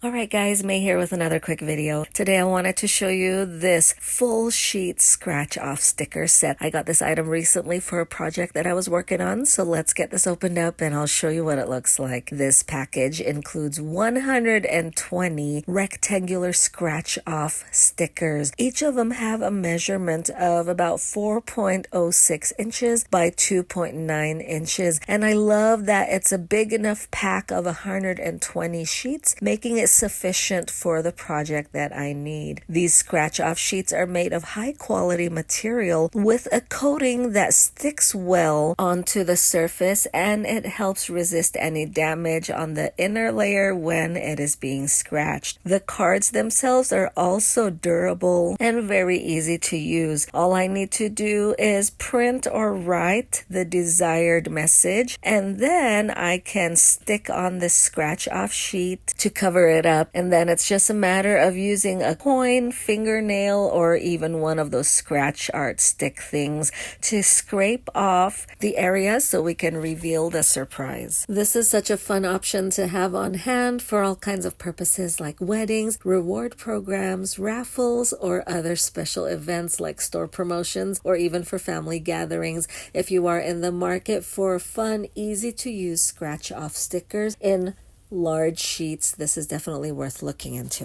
Alright guys, May here with another quick video. Today I wanted to show you this full sheet scratch off sticker set. I got this item recently for a project that I was working on, so let's get this opened up and I'll show you what it looks like. This package includes 120 rectangular scratch off stickers. Each of them have a measurement of about 4.06 inches by 2.9 inches, and I love that it's a big enough pack of 120 sheets, making it sufficient for the project that I need. These scratch off sheets are made of high quality material with a coating that sticks well onto the surface, and it helps resist any damage on the inner layer when it is being scratched. The cards themselves are also durable and very easy to use. All I need to do is print or write the desired message, and then I can stick on the scratch off sheet to cover it up, and then it's just a matter of using a coin, fingernail, or even one of those scratch art stick things to scrape off the area so we can reveal the surprise. This is such a fun option to have on hand for all kinds of purposes like weddings, reward programs, raffles, or other special events like store promotions, or even for family gatherings. If you are in the market for fun, easy to use scratch off stickers in large sheets, this is definitely worth looking into.